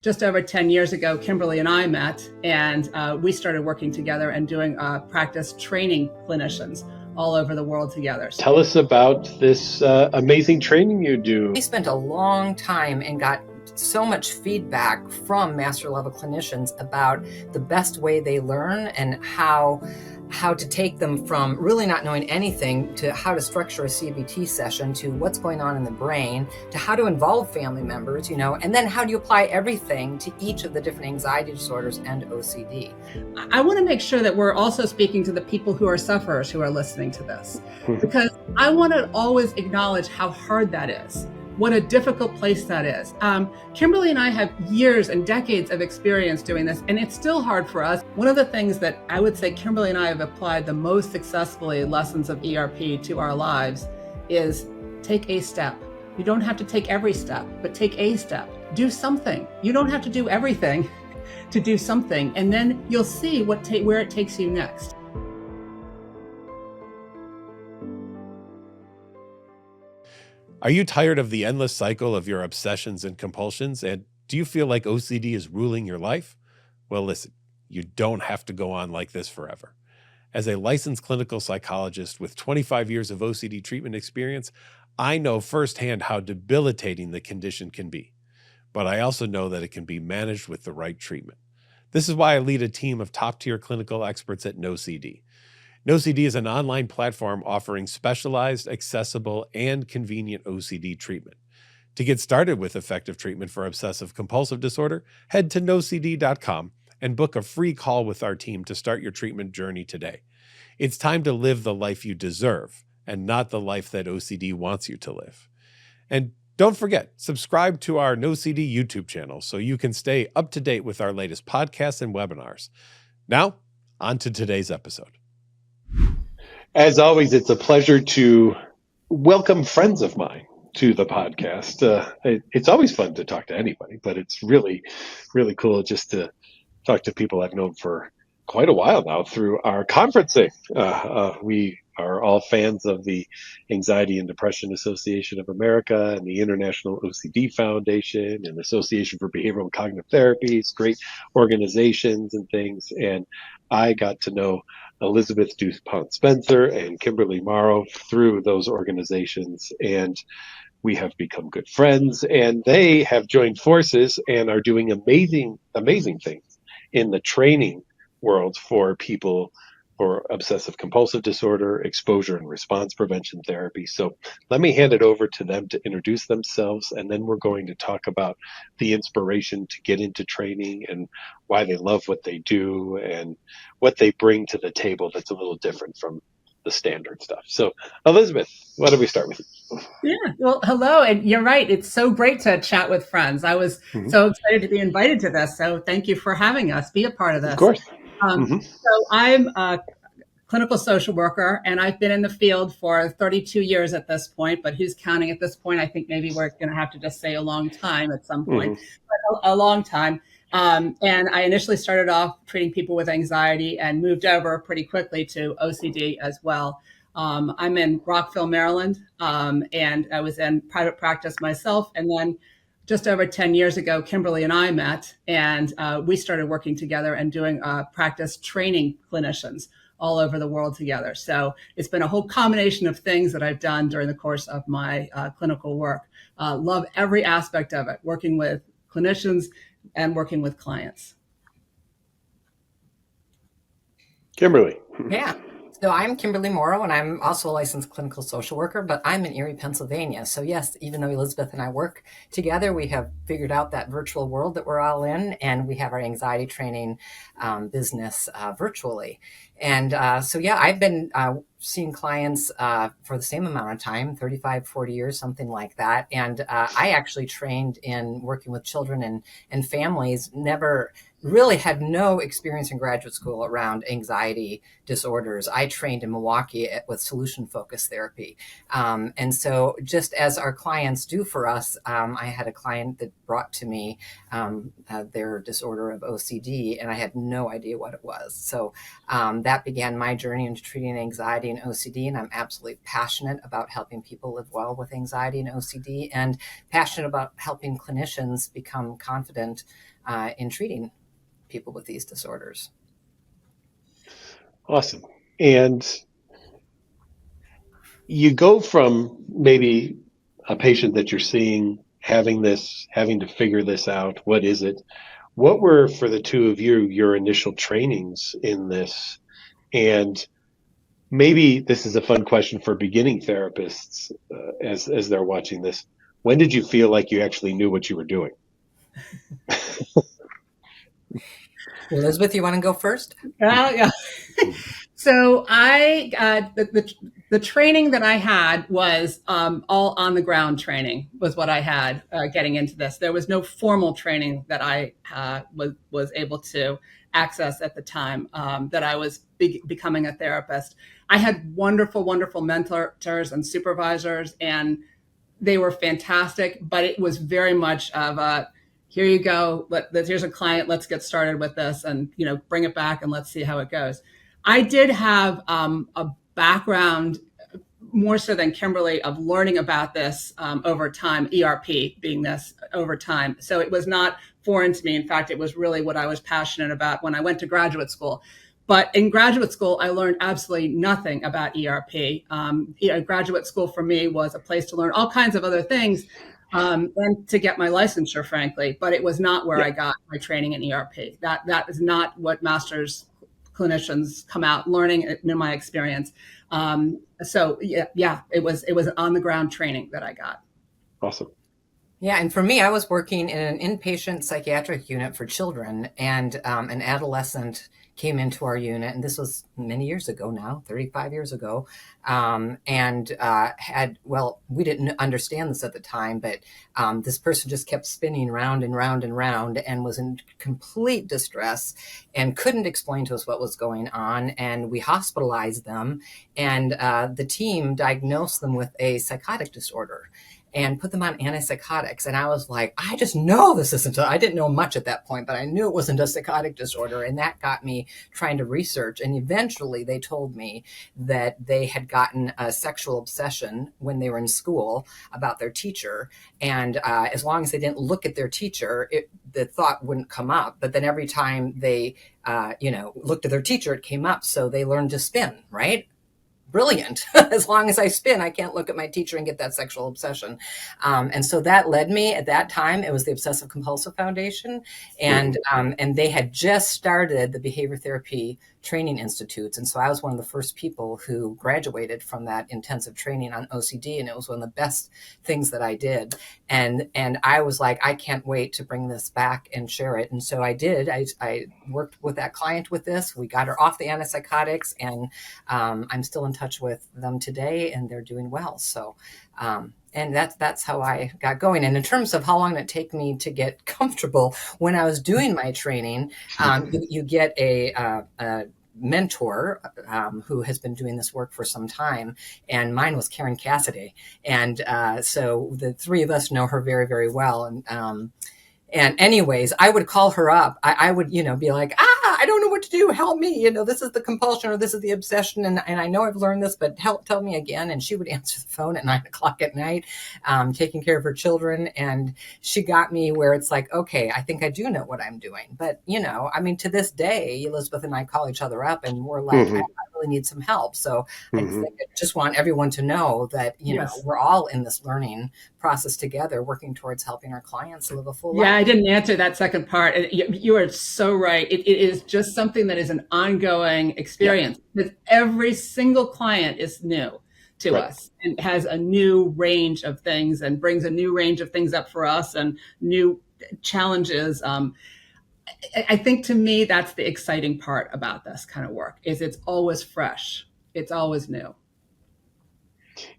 Just over 10 years ago, Kimberly and I met, and we started working together and doing practice training clinicians all over the world together. Tell us about this amazing training you do. I spent a long time and got so much feedback from master level clinicians about the best way they learn and how to take them from really not knowing anything to how to structure a CBT session to what's going on in the brain to how to involve family members, and then how do you apply everything to each of the different anxiety disorders and OCD. I want to make sure that we're also speaking to the people who are sufferers who are listening to this, because I want to always acknowledge how hard that is. What a difficult place that is. Kimberly and I have years and decades of experience doing this, and it's still hard for us. One of the things that I would say Kimberly and I have applied the most successfully lessons of ERP to our lives is take a step. You don't have to take every step, but take a step. Do something. You don't have to do everything to do something, and then you'll see where it takes you next. Are you tired of the endless cycle of your obsessions and compulsions? And do you feel like OCD is ruling your life? Well, listen, you don't have to go on like this forever. As a licensed clinical psychologist with 25 years of OCD treatment experience, I know firsthand how debilitating the condition can be. But I also know that it can be managed with the right treatment. This is why I lead a team of top-tier clinical experts at NOCD. NOCD is an online platform offering specialized, accessible, and convenient OCD treatment. To get started with effective treatment for obsessive-compulsive disorder, head to nocd.com and book a free call with our team to start your treatment journey today. It's time to live the life you deserve and not the life that OCD wants you to live. And don't forget, subscribe to our NOCD YouTube channel so you can stay up to date with our latest podcasts and webinars. Now, on to today's episode. As always, it's a pleasure to welcome friends of mine to the podcast. It's always fun to talk to anybody, but it's really, really cool just to talk to people I've known for quite a while now through our conferencing. We are all fans of the Anxiety and Depression Association of America and the International OCD Foundation and Association for Behavioral and Cognitive Therapies, great organizations and things. And I got to know Elizabeth DuPont Spencer and Kimberly Morrow through those organizations, and we have become good friends, and they have joined forces and are doing amazing things in the training world for people for obsessive compulsive disorder, exposure and response prevention therapy. So let me hand it over to them to introduce themselves, and then we're going to talk about the inspiration to get into training and why they love what they do and what they bring to the table that's a little different from the standard stuff. So Elizabeth, why don't we start with you? Yeah, well, hello, and you're right. It's so great to chat with friends. I was so excited to be invited to this, so thank you for having us be a part of this. Of course. So I'm a clinical social worker, and I've been in the field for 32 years at this point, but who's counting at this point? I think maybe we're going to have to just say a long time at some point, but a long time. And I initially started off treating people with anxiety and moved over pretty quickly to OCD as well. I'm in Rockville, Maryland, and I was in private practice myself. And then just over 10 years ago, Kimberly and I met, and we started working together and doing practice training clinicians all over the world together. So it's been a whole combination of things that I've done during the course of my clinical work. Love every aspect of it, working with clinicians and working with clients. Kimberly. Yeah. So I'm Kimberly Morrow, and I'm also a licensed clinical social worker, but I'm in Erie, Pennsylvania. So yes, even though Elizabeth and I work together, we have figured out that virtual world that we're all in, and we have our anxiety training business virtually. And so yeah, I've been seeing clients for the same amount of time, 35, 40 years, something like that. And I actually trained in working with children and families, never really had no experience in graduate school around anxiety disorders. I trained in Milwaukee with solution-focused therapy. And so just as our clients do for us, I had a client that brought to me their disorder of OCD, and I had no idea what it was. So that began my journey into treating anxiety and OCD, and I'm absolutely passionate about helping people live well with anxiety and OCD, and passionate about helping clinicians become confident in treating people with these disorders. Awesome. And you go from maybe a patient that you're seeing having to figure this out. What is it? What were, for the two of you, your initial trainings in this? And maybe this is a fun question for beginning therapists as they're watching this. When did you feel like you actually knew what you were doing? Elizabeth, you want to go first? Yeah. So the training that I had was all on the ground training was what I had getting into this. There was no formal training that I was able to access at the time that I was becoming a therapist. I had wonderful, wonderful mentors and supervisors, and they were fantastic, but it was very much of a, here you go, here's a client, let's get started with this, and bring it back and let's see how it goes. I did have a background, more so than Kimberly, of learning about this over time, ERP being this over time. So it was not foreign to me. In fact, it was really what I was passionate about when I went to graduate school. But in graduate school, I learned absolutely nothing about ERP. Graduate school for me was a place to learn all kinds of other things and to get my licensure, frankly. But it was not where I got my training in ERP. That is not what master's clinicians come out learning, in my experience. So it was on the ground training that I got. Awesome. Yeah, and for me, I was working in an inpatient psychiatric unit for children, and an adolescent came into our unit, and this was many years ago now, 35 years ago, and we didn't understand this at the time, but this person just kept spinning round and round and round and was in complete distress and couldn't explain to us what was going on, and we hospitalized them, and the team diagnosed them with a psychotic disorder and put them on antipsychotics. And I was like, I just know this isn't, I didn't know much at that point, but I knew it wasn't a psychotic disorder. And that got me trying to research. And eventually they told me that they had gotten a sexual obsession when they were in school about their teacher. And as long as they didn't look at their teacher, the thought wouldn't come up. But then every time they, looked at their teacher, it came up. So they learned to spin, right? Brilliant. As long as I spin, I can't look at my teacher and get that sexual obsession. And so that led me, at that time, it was the Obsessive Compulsive Foundation. And they had just started the behavior therapy training institutes. And so I was one of the first people who graduated from that intensive training on OCD. And it was one of the best things that I did. And I was like, I can't wait to bring this back and share it. And so I did. I worked with that client with this. We got her off the antipsychotics, and I'm still in touch with them today, and they're doing well. So, and that's how I got going. And in terms of how long did it take me to get comfortable, when I was doing my training, you get a mentor who has been doing this work for some time, and mine was Karen Cassidy. And so the three of us know her very, very well. And anyways, I would call her up. I would, be like, I don't know what to do. Help me. This is the compulsion or this is the obsession. And I know I've learned this, but tell me again. And she would answer the phone at 9:00 at night, taking care of her children. And she got me where it's like, okay, I think I do know what I'm doing. But, to this day, Elizabeth and I call each other up and we're like, I really need some help. So I just want everyone to know that, we're all in this learning process together, working towards helping our clients live a full life. Yeah, I didn't answer that second part. You are so right. It is just something that is an ongoing experience, because every single client is new to us and has a new range of things and brings a new range of things up for us and new challenges. I think, to me, that's the exciting part about this kind of work, is it's always fresh. It's always new.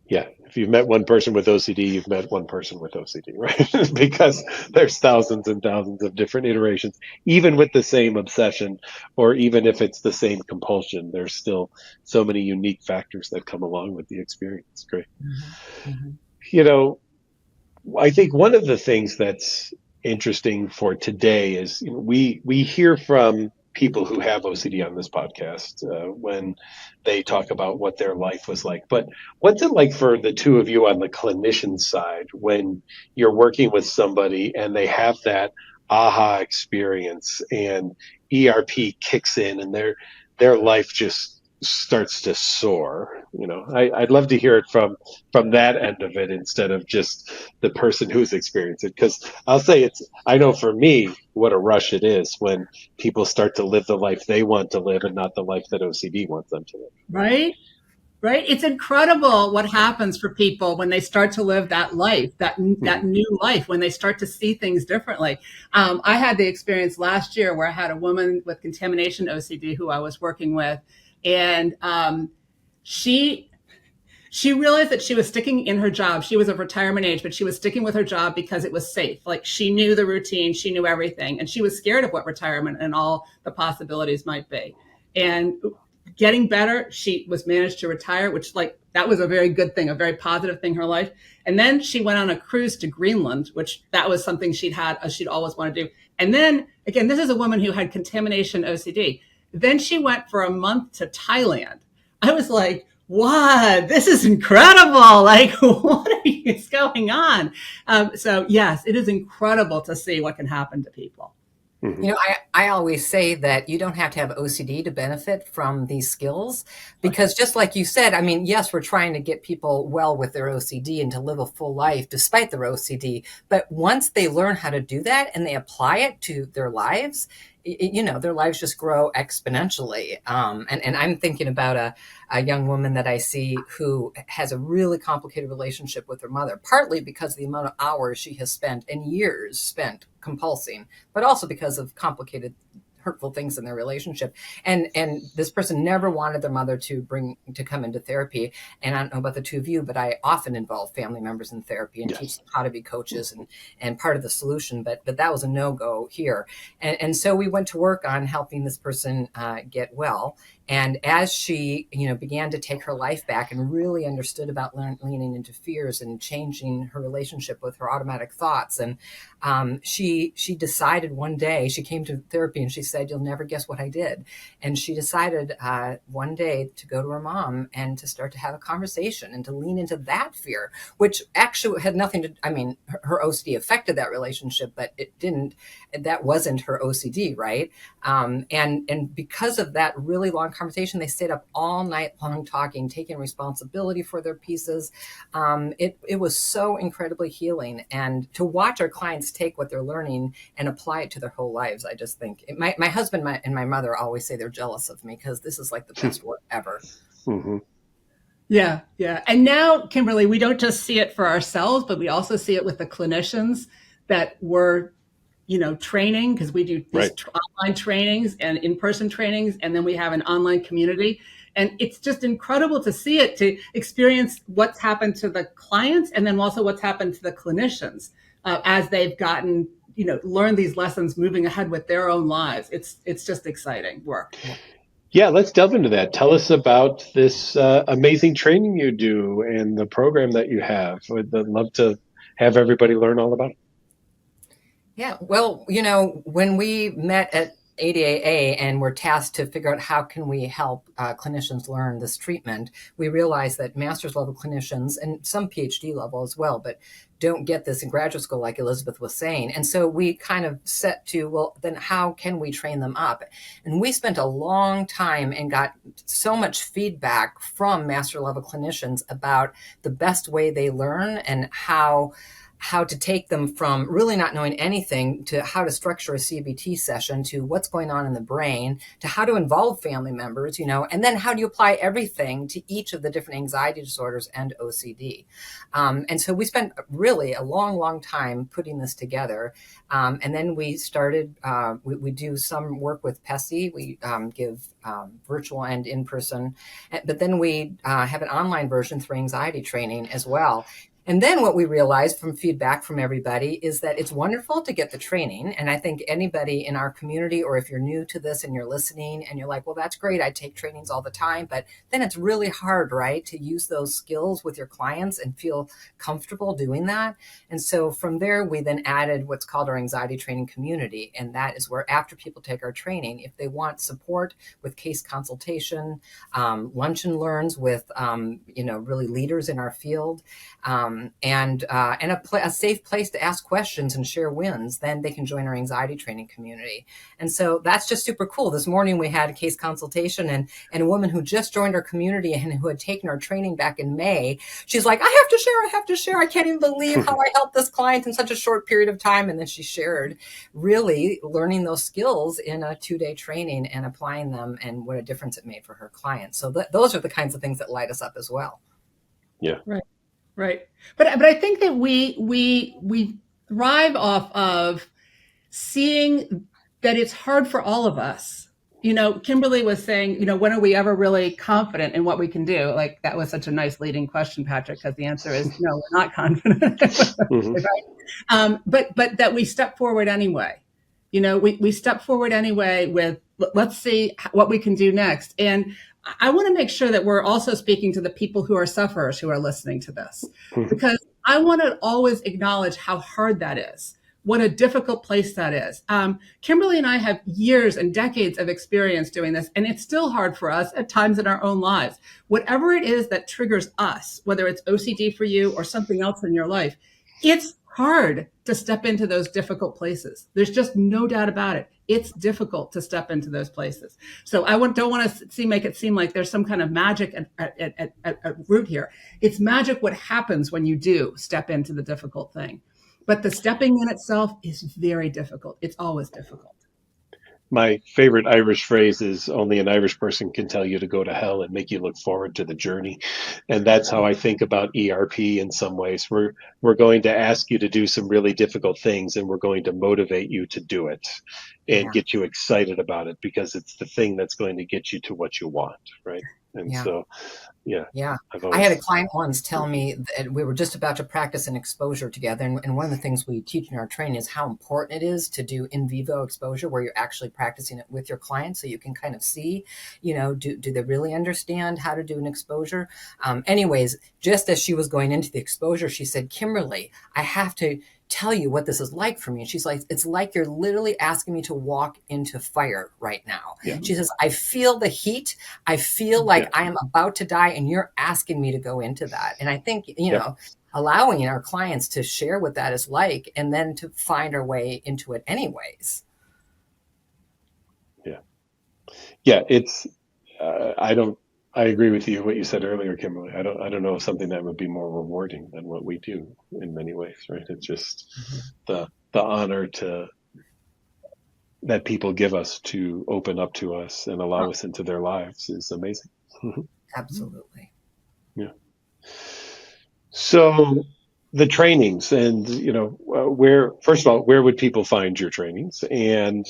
Yeah, if you've met one person with OCD, you've met one person with OCD, right? Because there's thousands and thousands of different iterations, even with the same obsession, or even if it's the same compulsion, there's still so many unique factors that come along with the experience. Great. I think one of the things that's interesting for today is we hear from people who have OCD on this podcast when they talk about what their life was like. But what's it like for the two of you on the clinician side when you're working with somebody and they have that aha experience and ERP kicks in and their life just starts to soar. I'd love to hear it from that end of it instead of just the person who's experienced it. Because I'll say I know for me what a rush it is when people start to live the life they want to live and not the life that OCD wants them to live. Right? Right? It's incredible what happens for people when they start to live that life, that new life, when they start to see things differently. I had the experience last year where I had a woman with contamination OCD who I was working with, and she realized that she was sticking in her job. She was of retirement age, but she was sticking with her job because it was safe. Like, she knew the routine, she knew everything, and she was scared of what retirement and all the possibilities might be. And getting better, she was managed to retire, which, like, that was a very good thing, a very positive thing in her life. And then she went on a cruise to Greenland, which that was something she'd always wanted to do. And then again, this is a woman who had contamination OCD. Then she went for a month to Thailand. I was like, what? This is incredible. Like, what is going on? So yes, it is incredible to see what can happen to people. You know, I always say that you don't have to have OCD to benefit from these skills, because just like you said, I mean, yes, we're trying to get people well with their OCD and to live a full life despite their OCD. But once they learn how to do that and they apply it to their lives, their lives just grow exponentially. And I'm thinking about a young woman that I see who has a really complicated relationship with her mother, partly because of the amount of hours she has spent and years spent compulsing, but also because of complicated, hurtful things in their relationship. And this person never wanted their mother to come into therapy. And I don't know about the two of you, but I often involve family members in therapy and teach them how to be coaches and part of the solution. But that was a no-go here. And so we went to work on helping this person get well. And as she, began to take her life back and really understood about leaning into fears and changing her relationship with her automatic thoughts, and she decided one day, she came to therapy and she said, "You'll never guess what I did." And she decided one day to go to her mom and to start to have a conversation and to lean into that fear, which actually had nothing to, her OCD affected that relationship, but that wasn't her OCD, right? And because of that really long conversation, they stayed up all night long talking, taking responsibility for their pieces. It was so incredibly healing. And to watch our clients take what they're learning and apply it to their whole lives, I just think my husband and my mother always say they're jealous of me because this is like the best work ever. Mm-hmm. Yeah. And now, Kimberly, we don't just see it for ourselves, but we also see it with the clinicians that we're training, because we do these online trainings and in-person trainings, and then we have an online community. And it's just incredible to see it, to experience what's happened to the clients and then also what's happened to the clinicians as they've gotten, learned these lessons moving ahead with their own lives. It's just exciting work. Yeah, let's delve into that. Tell us about this amazing training you do and the program that you have. I'd love to have everybody learn all about it. Yeah, well, when we met at ADAA and were tasked to figure out how can we help clinicians learn this treatment, we realized that master's level clinicians and some PhD level as well, but don't get this in graduate school, like Elizabeth was saying. And so we kind of set to, well, then how can we train them up? And we spent a long time and got so much feedback from master level clinicians about the best way they learn and how to take them from really not knowing anything to how to structure a CBT session to what's going on in the brain to how to involve family members, and then how do you apply everything to each of the different anxiety disorders and OCD. And so we spent really a long, long time putting this together. And then we started, we do some work with PESI. We give virtual and in-person, but then we have an online version through anxiety training as well. And then what we realized from feedback from everybody is that it's wonderful to get the training. And I think anybody in our community, or if you're new to this and you're listening and you're like, well, that's great, I take trainings all the time, but then it's really hard, right, to use those skills with your clients and feel comfortable doing that. And so from there, we then added what's called our anxiety training community. And that is where after people take our training, if they want support with case consultation, lunch and learns with, really leaders in our field, and a safe place to ask questions and share wins, then they can join our anxiety training community. And so that's just super cool. This morning we had a case consultation, and a woman who just joined our community and who had taken our training back in May. She's like, I have to share. I can't even believe how I helped this client in such a short period of time. And then she shared really learning those skills in a 2-day training and applying them, and what a difference it made for her clients. So those are the kinds of things that light us up as well. Yeah. Right. But I think that we thrive off of seeing that it's hard for all of us. Kimberly was saying, when are we ever really confident in what we can do? Like, that was such a nice leading question, Patrick, because the answer is no, we're not confident. Right? But that we step forward anyway. We step forward anyway with, let's see what we can do next. And I want to make sure that we're also speaking to the people who are sufferers who are listening to this, because I want to always acknowledge how hard that is. What a difficult place that is. Kimberly and I have years and decades of experience doing this, and it's still hard for us at times in our own lives. Whatever it is that triggers us, whether it's OCD for you or something else in your life, it's hard to step into those difficult places. There's just no doubt about it. It's difficult to step into those places. So I don't want to make it seem like there's some kind of magic at root here. It's magic what happens when you do step into the difficult thing. But the stepping in itself is very difficult. It's always difficult. My favorite Irish phrase is, only an Irish person can tell you to go to hell and make you look forward to the journey. And that's how I think about ERP in some ways. We're going to ask you to do some really difficult things, and we're going to motivate you to do it and get you excited about it, because it's the thing that's going to get you to what you want, right? And so, I had a client once tell me that we were just about to practice an exposure together. And one of the things we teach in our training is how important it is to do in vivo exposure, where you're actually practicing it with your client, so you can kind of see, do they really understand how to do an exposure? Anyways, just as she was going into the exposure, she said, Kimberly, I have to tell you what this is like for me. And she's like, it's like you're literally asking me to walk into fire right now. Yeah. She says, I feel the heat. I feel like I am about to die, and you're asking me to go into that. And I think, allowing our clients to share what that is like, and then to find our way into it anyways. Yeah. It's, I agree with you, what you said earlier, Kimberly. I don't know if something that would be more rewarding than what we do in many ways, right? It's just the honor that people give us to open up to us and allow us into their lives is amazing. Absolutely. Yeah. So the trainings, and first of all, where would people find your trainings, and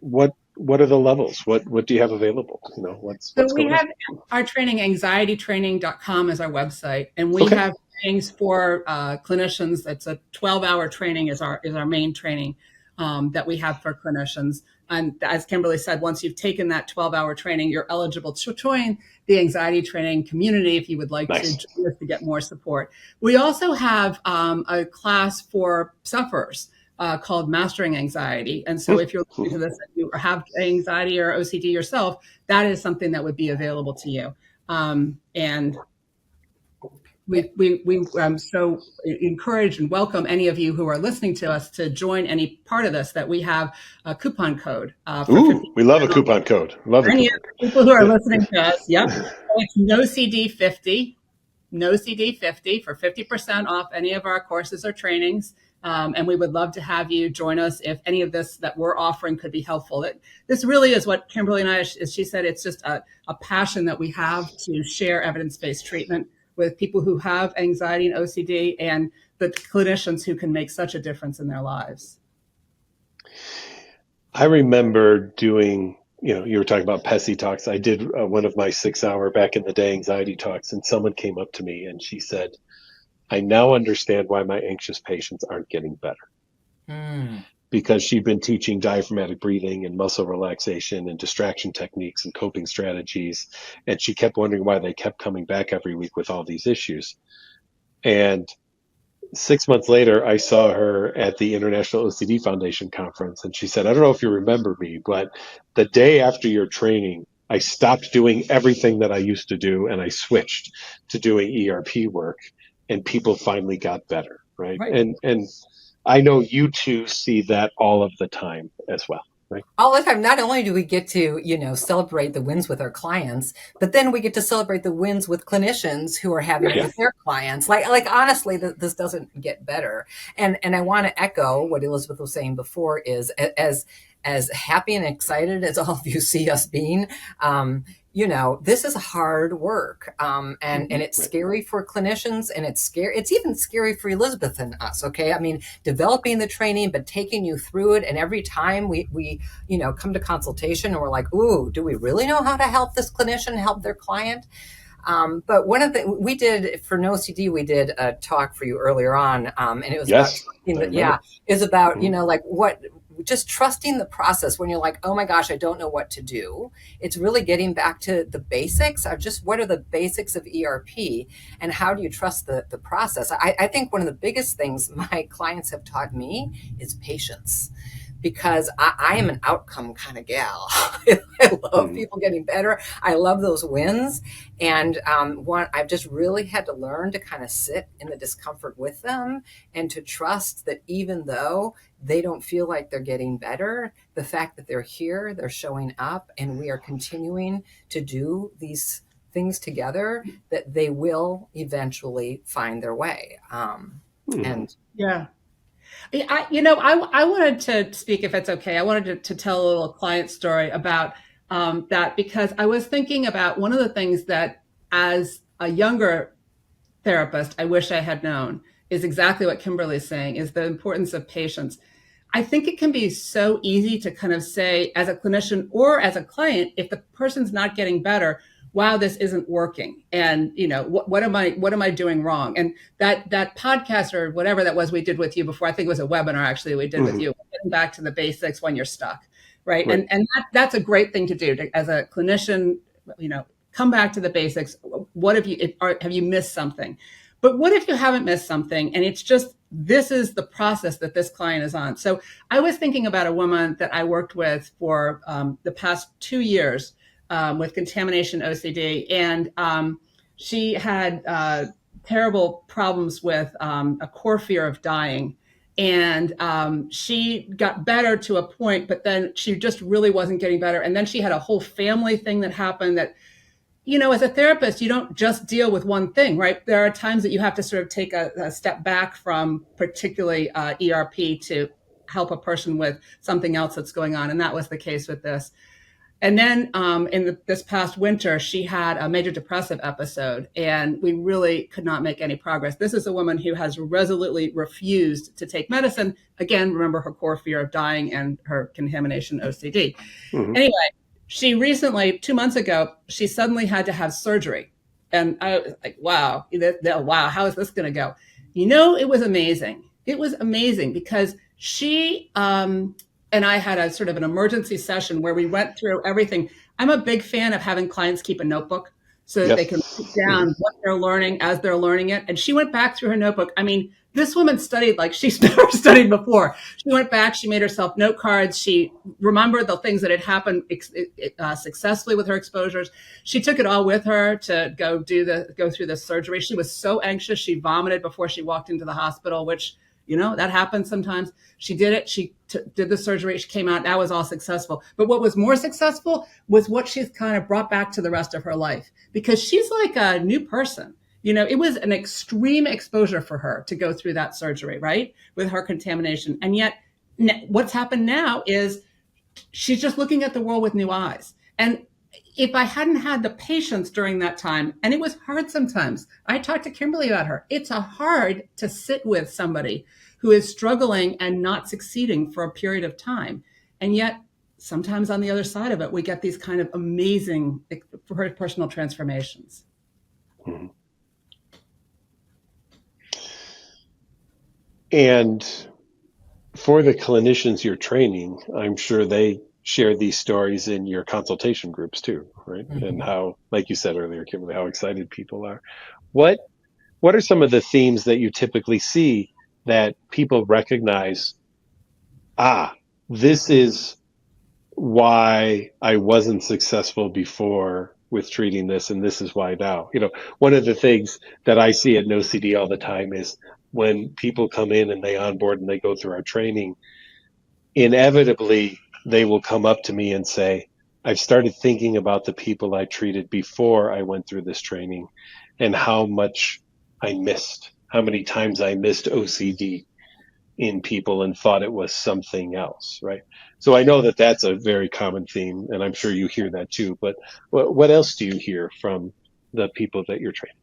what are the levels? What do you have available? What's we have on? Our training, anxietytraining.com is our website. And we have trainings for clinicians. It's a 12-hour training is our main training that we have for clinicians. And as Kimberly said, once you've taken that 12-hour training, you're eligible to join the anxiety training community if you would like to get more support. We also have a class for sufferers called Mastering Anxiety. And so if you're listening to this and you have anxiety or OCD yourself, that is something that would be available to you. And we so encourage and welcome any of you who are listening to us to join any part of this, that we have a coupon code. We love a coupon code. Love any people who are listening to us. Yep. It's NOCD50, NOCD50 for 50% off any of our courses or trainings. And we would love to have you join us if any of this that we're offering could be helpful. This really is what Kimberly and I, as she said, it's just a passion that we have to share evidence-based treatment with people who have anxiety and OCD, and the clinicians who can make such a difference in their lives. I remember doing, you were talking about PESI talks. I did one of my 6-hour back in the day anxiety talks, and someone came up to me and she said, I now understand why my anxious patients aren't getting better. Because she'd been teaching diaphragmatic breathing and muscle relaxation and distraction techniques and coping strategies. And she kept wondering why they kept coming back every week with all these issues. And 6 months later, I saw her at the International OCD Foundation conference. And she said, I don't know if you remember me, but the day after your training, I stopped doing everything that I used to do, and I switched to doing ERP work. and people finally got better, right? Right. And I know you two see that all of the time as well, right? All the time. Not only do we get to, celebrate the wins with our clients, but then we get to celebrate the wins with clinicians who are having it Yeah. with their clients. Like honestly, this doesn't get better. And I want to echo what Elizabeth was saying before is as happy and excited as all of you see us being, this is hard work. And it's scary for clinicians, and it's even scary for Elizabeth and us. Okay. I mean, developing the training, but taking you through it. And every time we come to consultation and we're like, ooh, do we really know how to help this clinician help their client? But one of the we did for NOCD, we did a talk for you earlier on, and it was about just trusting the process when you're like, oh my gosh, I don't know what to do. It's really getting back to the basics of just what are the basics of ERP and how do you trust the process. I think one of the biggest things my clients have taught me is patience. Because I am an outcome kind of gal. I love people getting better. I love those wins. And I've just really had to learn to kind of sit in the discomfort with them and to trust that even though they don't feel like they're getting better, the fact that they're here, they're showing up, and we are continuing to do these things together, that they will eventually find their way. And yeah. I wanted to speak, if it's okay. I wanted to tell a little client story about that, because I was thinking about one of the things that as a younger therapist, I wish I had known is exactly what Kimberly's saying, is the importance of patience. I think it can be so easy to kind of say as a clinician or as a client, if the person's not getting better, wow, this isn't working. And, what am I doing wrong? And that podcast or whatever that was we did with you before, I think it was a webinar actually we did with you, getting back to the basics when you're stuck, right? And that's a great thing to do as a clinician, come back to the basics. What have you missed something? But what if you haven't missed something and it's just, this is the process that this client is on? So I was thinking about a woman that I worked with for the past 2 years, with contamination OCD. And she had terrible problems with a core fear of dying. And she got better to a point, but then she just really wasn't getting better. And then she had a whole family thing that happened that, as a therapist, you don't just deal with one thing, right? There are times that you have to sort of take a step back from particularly ERP to help a person with something else that's going on. And that was the case with this. And then this past winter, she had a major depressive episode, and we really could not make any progress. This is a woman who has resolutely refused to take medicine. Again, remember her core fear of dying and her contamination OCD. Anyway, she recently, 2 months ago, she suddenly had to have surgery. And I was like, wow, how is this going to go? It was amazing. It was amazing because she and I had a sort of an emergency session where we went through everything. I'm a big fan of having clients keep a notebook so that they can write down what they're learning as they're learning it. And she went back through her notebook. I mean, this woman studied like she's never studied before. She went back, she made herself note cards. She remembered the things that had happened successfully with her exposures. She took it all with her to go through the surgery. She was so anxious. She vomited before she walked into the hospital, which, that happens sometimes. She did it. She did the surgery. She came out. That was all successful. But what was more successful was what she's kind of brought back to the rest of her life, because she's like a new person. It was an extreme exposure for her to go through that surgery, right? With her contamination. And yet what's happened now is she's just looking at the world with new eyes. And if I hadn't had the patience during that time, and it was hard sometimes, I talked to Kimberly about her. It's hard to sit with somebody who is struggling and not succeeding for a period of time. And yet sometimes on the other side of it, we get these kind of amazing personal transformations. And for the clinicians you're training, I'm sure they share these stories in your consultation groups too, right? And how, like you said earlier, Kimberly, how excited people are. What are some of the themes that you typically see that people recognize, this is why I wasn't successful before with treating this, and this is why now. One of the things that I see at NOCD all the time is when people come in and they onboard and they go through our training, inevitably they will come up to me and say, I've started thinking about the people I treated before I went through this training and how much I missed, how many times I missed OCD in people and thought it was something else, right? So I know that that's a very common theme, and I'm sure you hear that too. But what else do you hear from the people that you're training?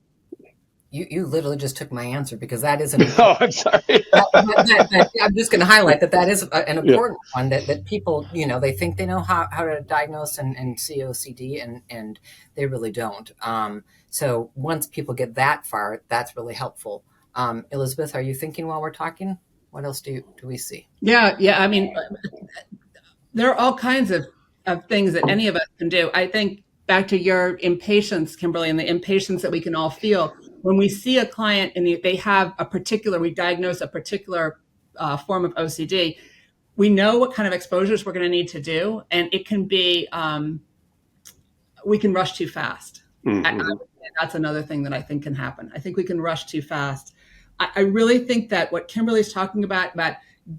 You literally just took my answer, because that is an Oh, I'm sorry. I'm just going to highlight that is an Yeah. important one, that people, they think they know how to diagnose and see OCD, and they really don't. So once people get that far, that's really helpful. Elizabeth, are you thinking while we're talking? What else do we see? Yeah. I mean, there are all kinds of things that any of us can do. I think back to your impatience, Kimberly, and the impatience that we can all feel when we see a client and they have we diagnose a particular form of OCD. We know what kind of exposures we're going to need to do, and it can be we can rush too fast. Mm-hmm. I would say that's another thing that I think can happen. I think we can rush too fast. I really think that what Kimberly's talking about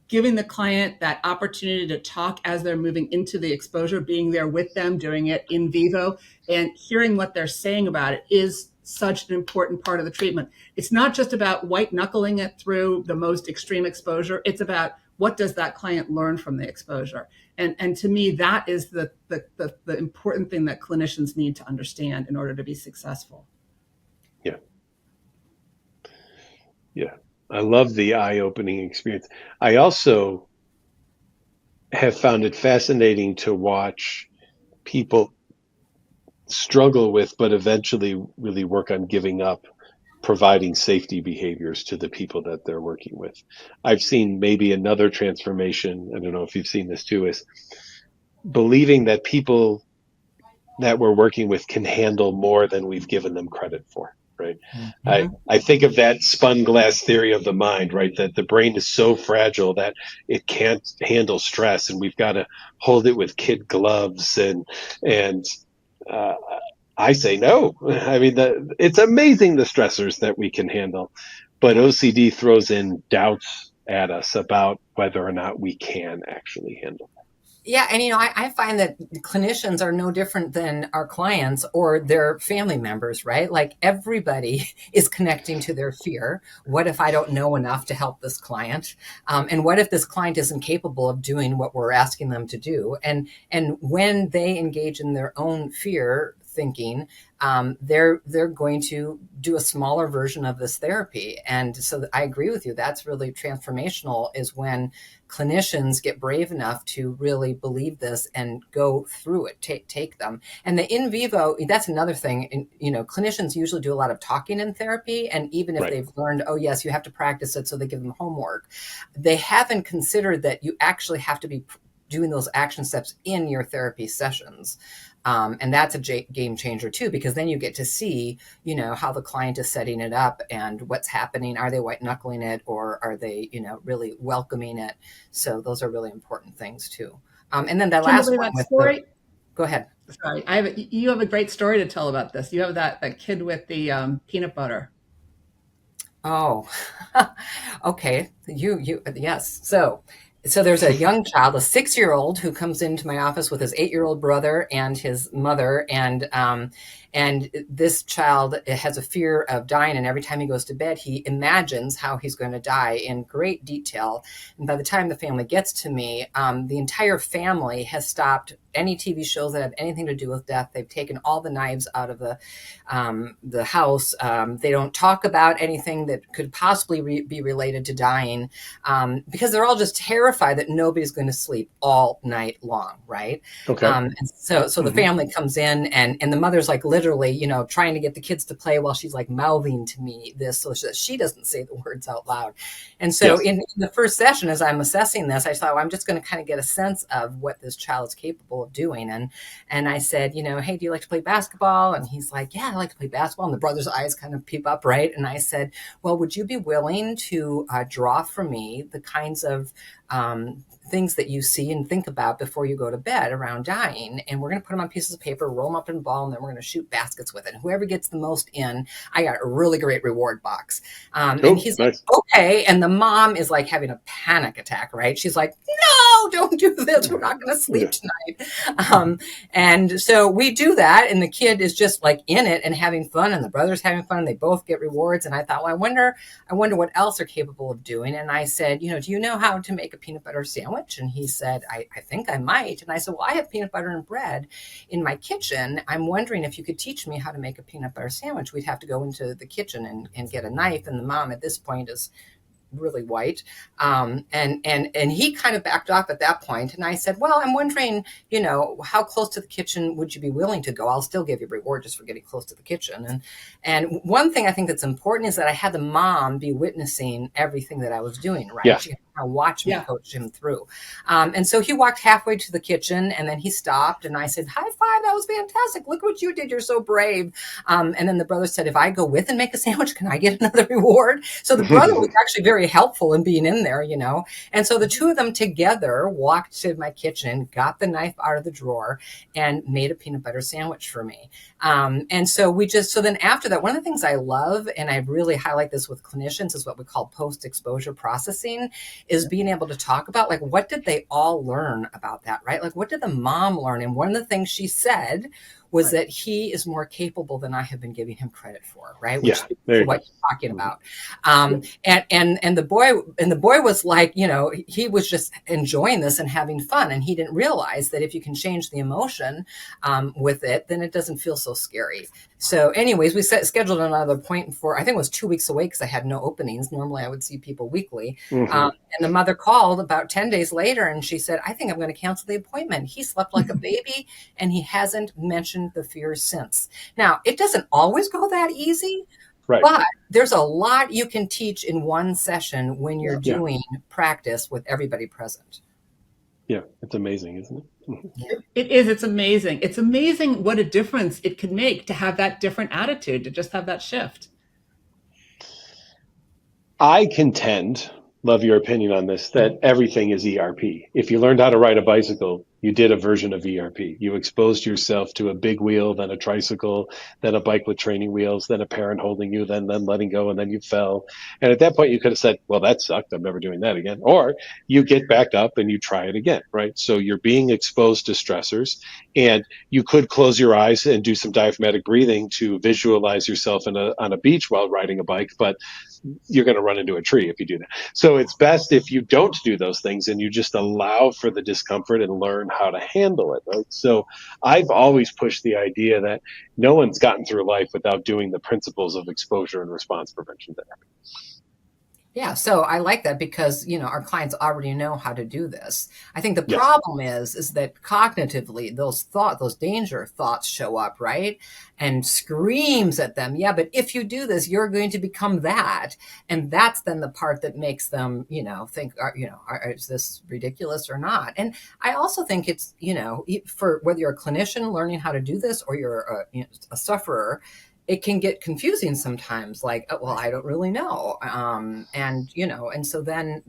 giving the client that opportunity to talk as they're moving into the exposure, being there with them, doing it in vivo, and hearing what they're saying about it is such an important part of the treatment. It's not just about white knuckling it through the most extreme exposure. It's about what does that client learn from the exposure. And to me, that is the important thing that clinicians need to understand in order to be successful. Yeah. Yeah. I love the eye-opening experience. I also have found it fascinating to watch people struggle with, but eventually really work on giving up providing safety behaviors to the people that they're working with. I've seen maybe another transformation, I don't know if you've seen this too, is believing that people that we're working with can handle more than we've given them credit for. Right. Mm-hmm. I think of that spun glass theory of the mind, right? That the brain is so fragile that it can't handle stress, and we've got to hold it with kid gloves. And I say no. I mean, it's amazing the stressors that we can handle, but OCD throws in doubts at us about whether or not we can actually handle them. Yeah. And, I find that clinicians are no different than our clients or their family members, right? Like everybody is connecting to their fear. What if I don't know enough to help this client? And what if this client isn't capable of doing what we're asking them to do? And when they engage in their own fear thinking, they're going to do a smaller version of this therapy. And so I agree with you. That's really transformational, is when clinicians get brave enough to really believe this and go through it, take them. And the in vivo, that's another thing. Clinicians usually do a lot of talking in therapy. And even if they've learned, oh yes, you have to practice it, so they give them homework, they haven't considered that you actually have to be doing those action steps in your therapy sessions. And that's a game changer too, because then you get to see, how the client is setting it up and what's happening. Are they white knuckling it, or are they, really welcoming it? So those are really important things too. And then that last one with story. Go ahead. Sorry, you have a great story to tell about this. You have that kid with the peanut butter. Oh, okay. Yes. So there's a young child, a 6-year-old, who comes into my office with his 8-year-old brother and his mother. And this child has a fear of dying. And every time he goes to bed, he imagines how he's going to die in great detail. And by the time the family gets to me, the entire family has stopped any TV shows that have anything to do with death. They've taken all the knives out of the house. They don't talk about anything that could possibly be related to dying, because they're all just terrified that nobody's going to sleep all night long, right? Okay. And so the family comes in, and the mother's like literally, trying to get the kids to play while she's like mouthing to me this, so that she doesn't say the words out loud. And so in the first session, as I'm assessing this, I thought, well, I'm just going to kind of get a sense of what this child's capable of doing. And I said, hey, do you like to play basketball? And he's like, yeah, I like to play basketball. And the brother's eyes kind of peep up, right? And I said, well, would you be willing to draw for me the kinds of things that you see and think about before you go to bed around dying. And we're going to put them on pieces of paper, roll them up in a ball, and then we're going to shoot baskets with it. And whoever gets the most in, I got a really great reward box. And he's nice. like, okay. And the mom is like having a panic attack, right? She's like, no, don't do this. We're not going to sleep tonight. And so we do that. And the kid is just like in it and having fun. And the brother's having fun. And they both get rewards. And I thought, well, I wonder what else they're capable of doing. And I said, do you know how to make a peanut butter sandwich? And he said, I think I might. And I said, well, I have peanut butter and bread in my kitchen. I'm wondering if you could teach me how to make a peanut butter sandwich. We'd have to go into the kitchen and get a knife. And the mom at this point is really white. And he kind of backed off at that point. And I said, well, I'm wondering, how close to the kitchen would you be willing to go? I'll still give you a reward just for getting close to the kitchen. And one thing I think that's important is that I had the mom be witnessing everything that I was doing, right? Yeah. She watch me coach him through. And so he walked halfway to the kitchen and then he stopped and I said, high five, that was fantastic. Look what you did. You're so brave. And then the brother said, if I go with and make a sandwich, can I get another reward? So the brother was actually very helpful in being in there, And so the two of them together walked to my kitchen, got the knife out of the drawer and made a peanut butter sandwich for me. And so then after that, one of the things I love, and I really highlight this with clinicians, is what we call post-exposure processing, is being able to talk about, like, what did they all learn about that, right? Like, what did the mom learn? And one of the things she said was that he is more capable than I have been giving him credit for, right? Which is what you're talking about. And the boy was like, he was just enjoying this and having fun. And he didn't realize that if you can change the emotion with it, then it doesn't feel so scary. So anyways, we scheduled another point for, I think it was 2 weeks away because I had no openings. Normally I would see people weekly. And the mother called about 10 days later and she said, I think I'm going to cancel the appointment. He slept like a baby and he hasn't mentioned the fears since. Now, it doesn't always go that easy, but there's a lot you can teach in one session when you're doing practice with everybody present. Yeah, it's amazing, isn't it? It is. It's amazing. It's amazing what a difference it can make to have that different attitude, to just have that shift. I contend, love your opinion on this, that everything is ERP. If you learned how to ride a bicycle, you did a version of ERP. You exposed yourself to a big wheel, then a tricycle, then a bike with training wheels, then a parent holding you, then letting go, and then you fell. And at that point, you could have said, well, that sucked. I'm never doing that again. Or you get back up and you try it again, right? So you're being exposed to stressors, and you could close your eyes and do some diaphragmatic breathing to visualize yourself on a beach while riding a bike, but you're going to run into a tree if you do that. So it's best if you don't do those things and you just allow for the discomfort and learn how to handle it, right? So I've always pushed the idea that no one's gotten through life without doing the principles of exposure and response prevention therapy. Yeah, so I like that because, our clients already know how to do this. I think the problem is that cognitively, those danger thoughts show up, right? And screams at them. Yeah, but if you do this, you're going to become that. And that's then the part that makes them, think, is this ridiculous or not? And I also think it's, for whether you're a clinician learning how to do this or you're a sufferer, it can get confusing sometimes, like, oh, well, I don't really know. And so then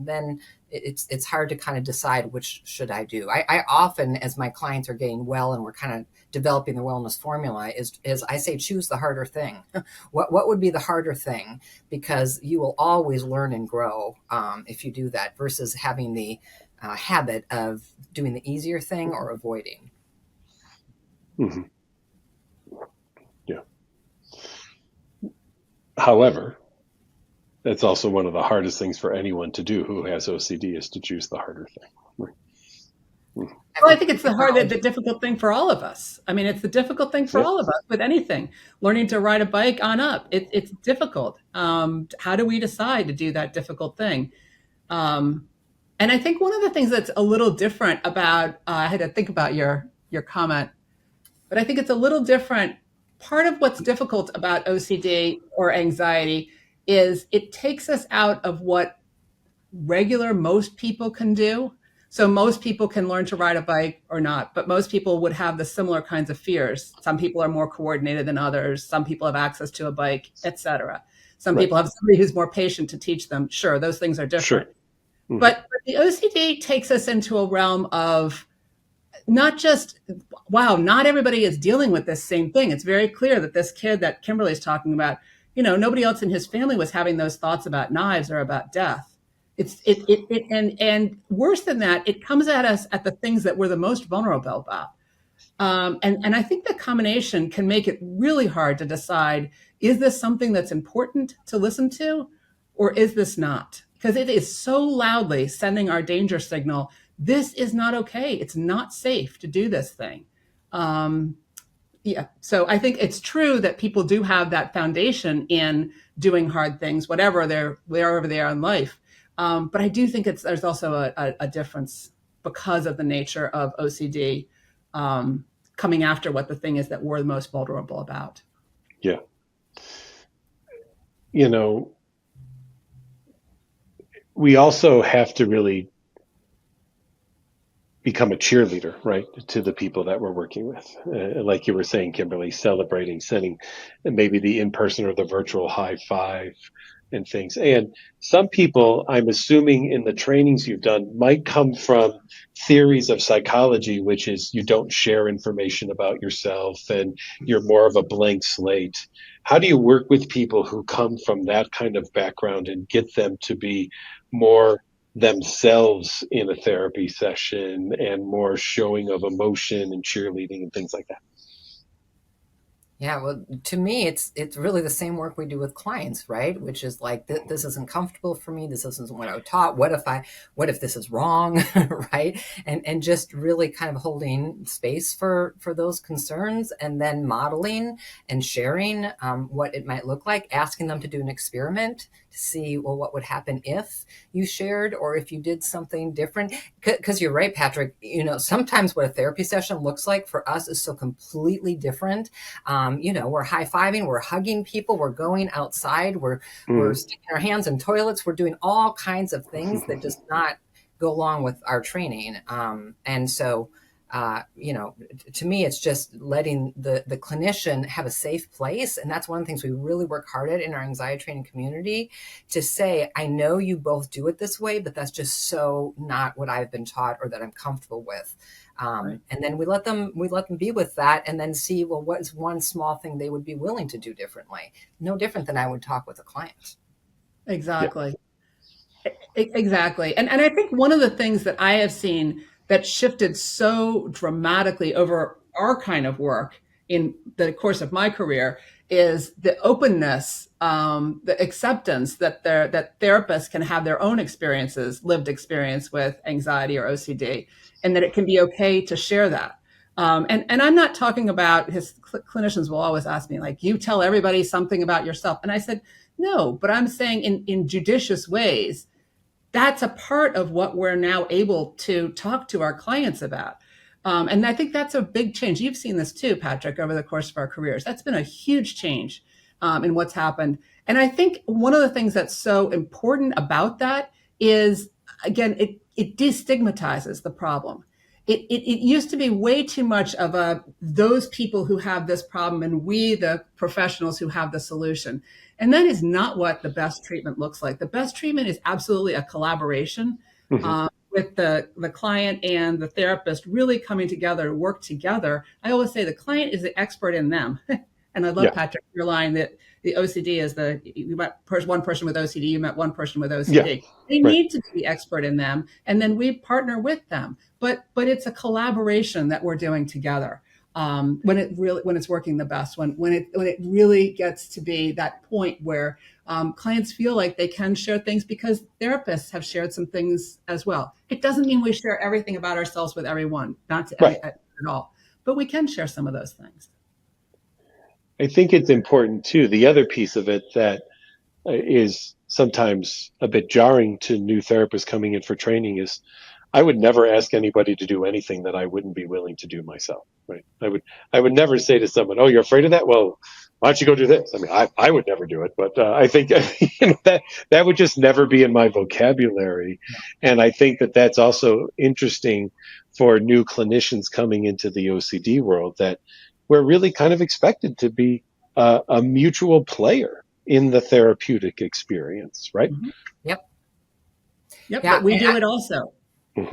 it's hard to kind of decide which should I do. I often, as my clients are getting well and we're kind of developing the wellness formula, is I say, choose the harder thing. What would be the harder thing? Because you will always learn and grow if you do that versus having the habit of doing the easier thing or avoiding. Mm-hmm. However, that's also one of the hardest things for anyone to do who has OCD, is to choose the harder thing. Well, I think it's the difficult thing for all of us. I mean, it's the difficult thing for all of us with anything. Learning to ride a bike on up, it's difficult. How do we decide to do that difficult thing? And I think one of the things that's a little different about, I had to think about your comment, but I think it's a little different. Part of what's difficult about OCD or anxiety is it takes us out of what most people can do. So most people can learn to ride a bike or not, but most people would have the similar kinds of fears. Some people are more coordinated than others. Some people have access to a bike, etc. Some people have somebody who's more patient to teach them. Sure, those things are different. But the OCD takes us into a realm of not just, wow, not everybody is dealing with this same thing. It's very clear that this kid that Kimberly's talking about, nobody else in his family was having those thoughts about knives or about death. And worse than that, it comes at us at the things that we're the most vulnerable about. And I think the combination can make it really hard to decide, is this something that's important to listen to, or is this not? Because it is so loudly sending our danger signal. This is not okay. It's not safe to do this thing. So I think it's true that people do have that foundation in doing hard things, wherever they are in life. But I do think there's also a difference because of the nature of OCD coming after what the thing is that we're the most vulnerable about. Yeah. We also have to really become a cheerleader, right, to the people that we're working with. Like you were saying, Kimberly, celebrating, sending maybe the in-person or the virtual high five and things. And some people, I'm assuming in the trainings you've done, might come from theories of psychology, which is you don't share information about yourself and you're more of a blank slate. How do you work with people who come from that kind of background and get them to be more themselves in a therapy session and more showing of emotion and cheerleading and things like that? Yeah, well, to me, it's really the same work we do with clients, right? Which is like, this isn't comfortable for me. This isn't what I was taught. What if this is wrong, right? And just really kind of holding space for those concerns, and then modeling and sharing what it might look like, asking them to do an experiment to see, well, what would happen if you shared or if you did something different. Because you're right, Patrick, sometimes what a therapy session looks like for us is so completely different. We're high-fiving, we're hugging people, we're going outside, we're sticking our hands in toilets, we're doing all kinds of things that does not go along with our training. And so, to me, it's just letting the clinician have a safe place. And that's one of the things we really work hard at in our anxiety training community, to say, I know you both do it this way, but that's just so not what I've been taught or that I'm comfortable with. And then we let them be with that, and then see, well, what is one small thing they would be willing to do differently? No different than I would talk with a client. Exactly. Yeah. Exactly. And I think one of the things that I have seen that shifted so dramatically over our kind of work in the course of my career is the openness, the acceptance that therapists can have their own experiences, lived experience with anxiety or OCD, and that it can be okay to share that. And I'm not talking about, his clinicians will always ask me, like, you tell everybody something about yourself. And I said, no, but I'm saying in judicious ways, that's a part of what we're now able to talk to our clients about. And I think that's a big change. You've seen this too, Patrick, over the course of our careers. That's been a huge change in what's happened. And I think one of the things that's so important about that is, again, it destigmatizes the problem. It used to be way too much of those people who have this problem and we, the professionals who have the solution. And that is not what the best treatment looks like. The best treatment is absolutely a collaboration with the client and the therapist really coming together to work together. I always say the client is the expert in them. And I love, Patrick, your line that the OCD is you met one person with OCD, you met one person with OCD. Yeah, they need to be the expert in them, and then we partner with them. But it's a collaboration that we're doing together. When it's working the best, when it really gets to be that point where clients feel like they can share things because therapists have shared some things as well. It doesn't mean we share everything about ourselves with everyone, not to at all, but we can share some of those things. I think it's important too. The other piece of it that is sometimes a bit jarring to new therapists coming in for training is, I would never ask anybody to do anything that I wouldn't be willing to do myself. Right? I would never say to someone, "Oh, you're afraid of that? Well, why don't you go do this?" I mean, I would never do it, but I think that would just never be in my vocabulary. And I think that's also interesting for new clinicians coming into the OCD world, that we're really kind of expected to be a mutual player in the therapeutic experience, right? Mm-hmm. Yep. Yep, Yeah, but we and do it also.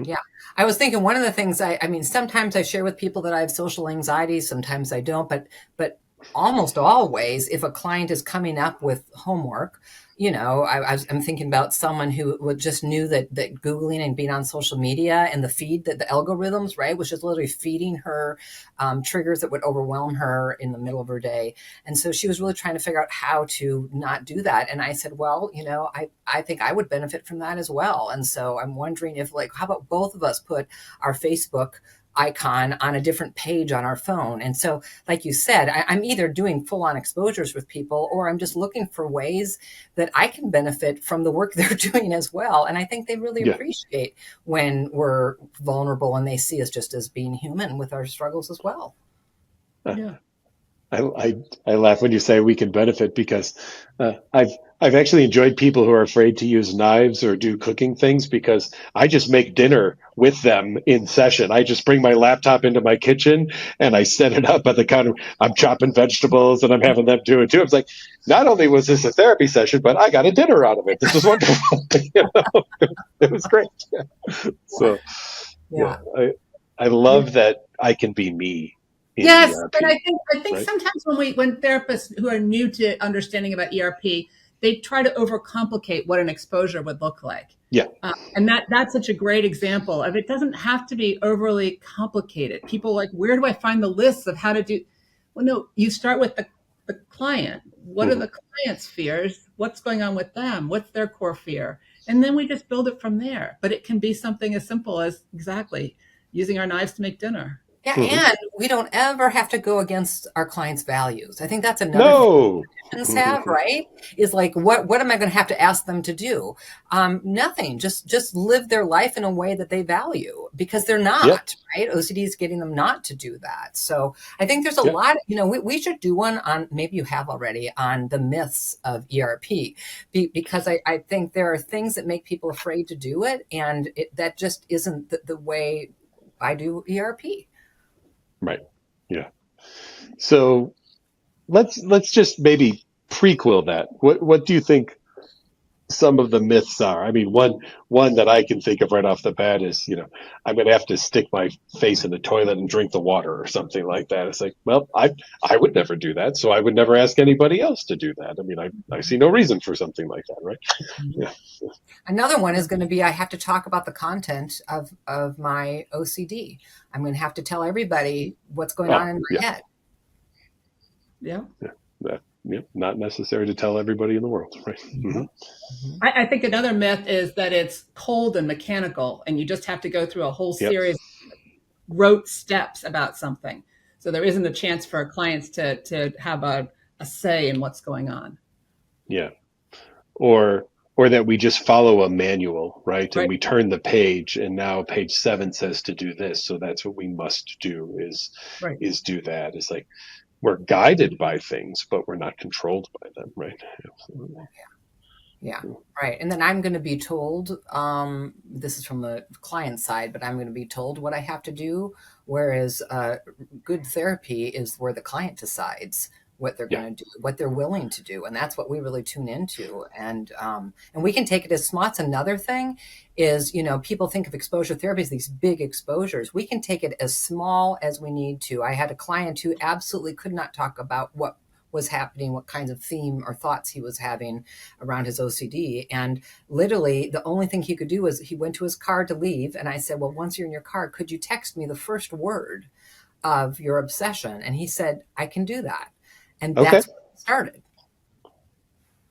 yeah. I was thinking one of the things I mean, sometimes I share with people that I have social anxiety, sometimes I don't, but almost always, if a client is coming up with homework, I'm thinking about someone who just knew that Googling and being on social media and the feed, that the algorithms, right, was just literally feeding her triggers that would overwhelm her in the middle of her day. And so she was really trying to figure out how to not do that. And I said, well, I think I would benefit from that as well. And so I'm wondering if, like, how about both of us put our Facebook icon on a different page on our phone? And so, like you said, I'm either doing full-on exposures with people, or I'm just looking for ways that I can benefit from the work they're doing as well. And I think they really appreciate when we're vulnerable and they see us just as being human with our struggles as well. Yeah. I laugh when you say we can benefit, because I've actually enjoyed people who are afraid to use knives or do cooking things, because I just make dinner with them in session. I just bring my laptop into my kitchen and I set it up at the counter. I'm chopping vegetables and I'm having them do it too. It's like, not only was this a therapy session, but I got a dinner out of it. This was wonderful. It was great. So I love that I can be me. Yes, ERP, but I think right? sometimes when therapists who are new to understanding about ERP, they try to overcomplicate what an exposure would look like. Yeah. And that's such a great example of, it doesn't have to be overly complicated. People like, where do I find the lists of how to do? Well, no, you start with the client. What are the client's fears? What's going on with them? What's their core fear? And then we just build it from there. But it can be something as simple as exactly using our knives to make dinner. Yeah, and we don't ever have to go against our clients' values. I think that's another No. thing clinicians have, right? Is like, what am I going to have to ask them to do? Nothing. Just live their life in a way that they value, because they're not, right? OCD is getting them not to do that. So I think there's a lot, we should do one on, maybe you have already, on the myths of ERP, because I think there are things that make people afraid to do it, and that just isn't the way I do ERP. Right. Yeah. So let's just maybe prequel that. What do you think some of the myths are? I mean, one that I can think of right off the bat is, I'm going to have to stick my face in the toilet and drink the water or something like that. It's like, well, I would never do that, so I would never ask anybody else to do that. I mean, I see no reason for something like that, right? Yeah. Another one is going to be, I have to talk about the content of my OCD. I'm going to have to tell everybody what's going on in my head. Yeah. Not necessary to tell everybody in the world, right? I think another myth is that it's cold and mechanical, and you just have to go through a whole series of rote steps about something. So there isn't a chance for clients to have a say in what's going on. Yeah. Or that we just follow a manual, right? And we turn the page, and now page 7 says to do this, so that's what we must do is do that. It's like, we're guided by things, but we're not controlled by them, right? Absolutely. Yeah, right. And then I'm going to be told, this is from the client side, but I'm going to be told what I have to do, whereas good therapy is where the client decides what they're going to do, what they're willing to do. And that's what we really tune into. And we can take it as small. That's another thing is, people think of exposure therapy as these big exposures. We can take it as small as we need to. I had a client who absolutely could not talk about what was happening, what kinds of theme or thoughts he was having around his OCD. And literally the only thing he could do was he went to his car to leave. And I said, well, once you're in your car, could you text me the first word of your obsession? And he said, I can do that. And that's what started.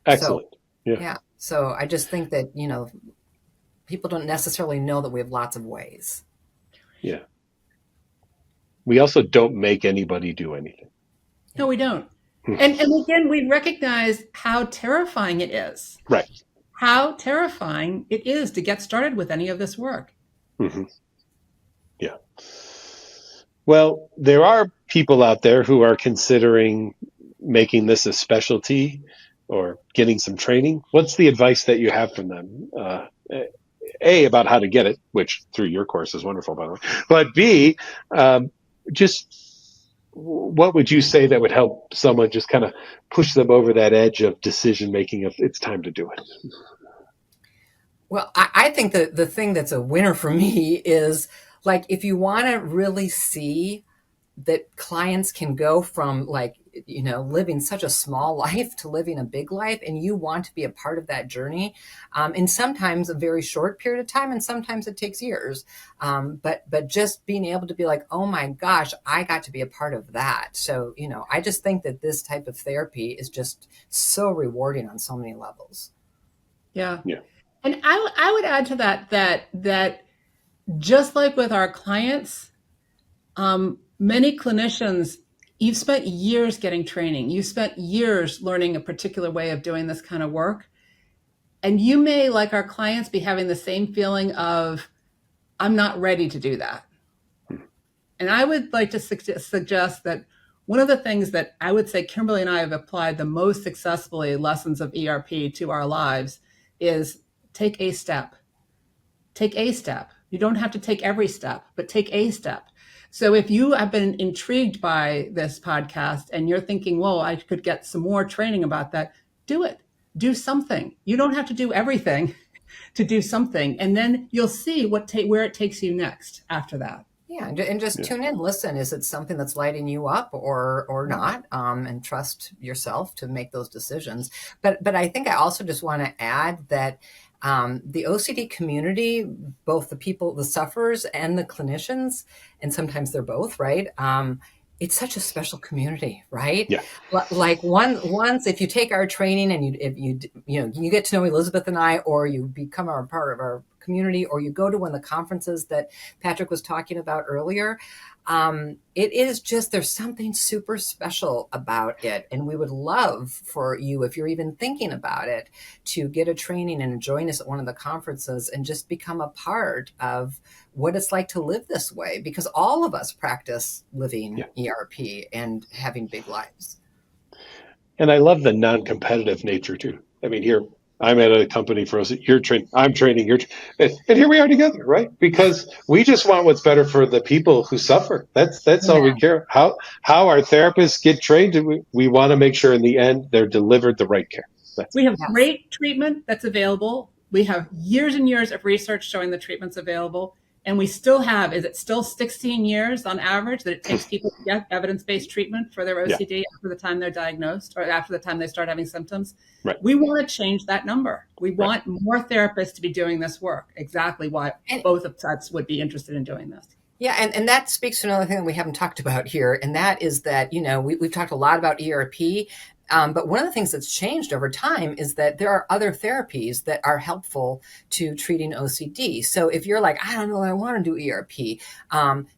Excellent. So, so I just think that, people don't necessarily know that we have lots of ways. Yeah. We also don't make anybody do anything. No, we don't. And again, we recognize how terrifying it is. Right. How terrifying it is to get started with any of this work. Yeah. Well, there are people out there who are considering making this a specialty or getting some training. What's the advice that you have from them? A, about how to get it, which through your course is wonderful, by the way. But B, just what would you say that would help someone just kind of push them over that edge of decision making of it's time to do it? Well, I think the thing that's a winner for me is like if you want to really see that clients can go from like, living such a small life to living a big life, and you want to be a part of that journey, and sometimes a very short period of time, and sometimes it takes years, but just being able to be like, oh my gosh, I got to be a part of that. So I just think that this type of therapy is just so rewarding on so many levels. Yeah. Yeah. And I would add to that just like with our clients, many clinicians, you've spent years getting training. You've spent years learning a particular way of doing this kind of work. And you may, like our clients, be having the same feeling of, I'm not ready to do that. And I would like to suggest that one of the things that I would say Kimberly and I have applied the most successfully lessons of ERP to our lives is take a step. Take a step. You don't have to take every step, but take a step. So if you have been intrigued by this podcast and you're thinking, whoa, I could get some more training about that, do it. Do something. You don't have to do everything to do something. And then you'll see where it takes you next after that. Yeah, and just tune in, listen. Is it something that's lighting you up or not? And trust yourself to make those decisions. But I think I also just want to add that the OCD community, both the people, the sufferers and the clinicians, and sometimes they're both, right? It's such a special community, right? Yeah. Like once if you take our training and you get to know Elizabeth and I, or you become a part of our community, or you go to one of the conferences that Patrick was talking about earlier, it is just, there's something super special about it. And we would love for you, if you're even thinking about it, to get a training and join us at one of the conferences and just become a part of what it's like to live this way, because all of us practice living ERP and having big lives. And I love the non-competitive nature too. I mean, here I'm at a company for us. You're training, I'm training, and here we are together, right? Because we just want what's better for the people who suffer. That's all we care. How our therapists get trained, we want to make sure in the end they're delivered the right care. We have great treatment that's available. We have years and years of research showing the treatment's available. And we still have, is it still 16 years on average that it takes people to get evidence-based treatment for their OCD after the time they're diagnosed or after the time they start having symptoms? Right. We want to change that number. We want more therapists to be doing this work. Exactly why both of us would be interested in doing this. Yeah, and that speaks to another thing that we haven't talked about here, and that is that, we've talked a lot about ERP, but one of the things that's changed over time is that there are other therapies that are helpful to treating OCD. So if you're like, I don't know, I want to do ERP,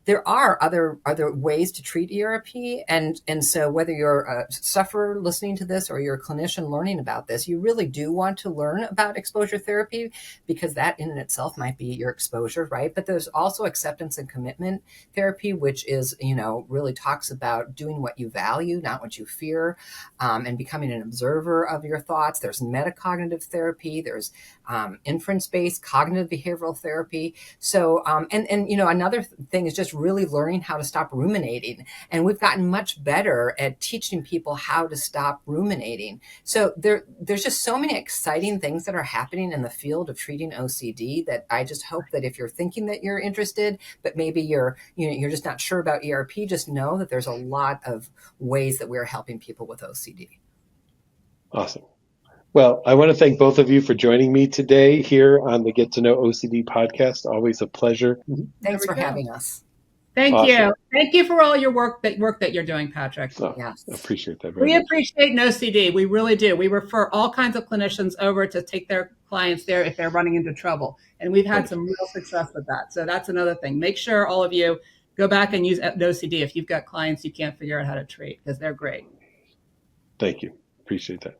there are other ways to treat ERP. And so whether you're a sufferer listening to this or you're a clinician learning about this, you really do want to learn about exposure therapy, because that in itself might be your exposure, right? But there's also acceptance and commitment therapy, which is, really talks about doing what you value, not what you fear. And becoming an observer of your thoughts. There's metacognitive therapy. There's inference-based cognitive behavioral therapy. So, and another thing is just really learning how to stop ruminating. And we've gotten much better at teaching people how to stop ruminating. So there's just so many exciting things that are happening in the field of treating OCD that I just hope that if you're thinking that you're interested, but maybe you're just not sure about ERP, just know that there's a lot of ways that we're helping people with OCD. Awesome. Well, I want to thank both of you for joining me today here on the Get to Know OCD podcast. Always a pleasure. Thanks for having us. Thank you. Thank you for all your work that you're doing, Patrick. Oh, yes. I appreciate that very much. We appreciate NOCD. We really do. We refer all kinds of clinicians over to take their clients there if they're running into trouble. And we've had some real success with that. So that's another thing. Make sure all of you go back and use NOCD if you've got clients you can't figure out how to treat, because they're great. Thank you. Appreciate that.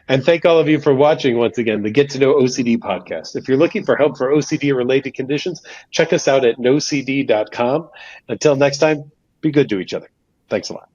And thank all of you for watching once again, the Get to Know OCD podcast. If you're looking for help for OCD related conditions, check us out at NOCD.com. Until next time, be good to each other. Thanks a lot.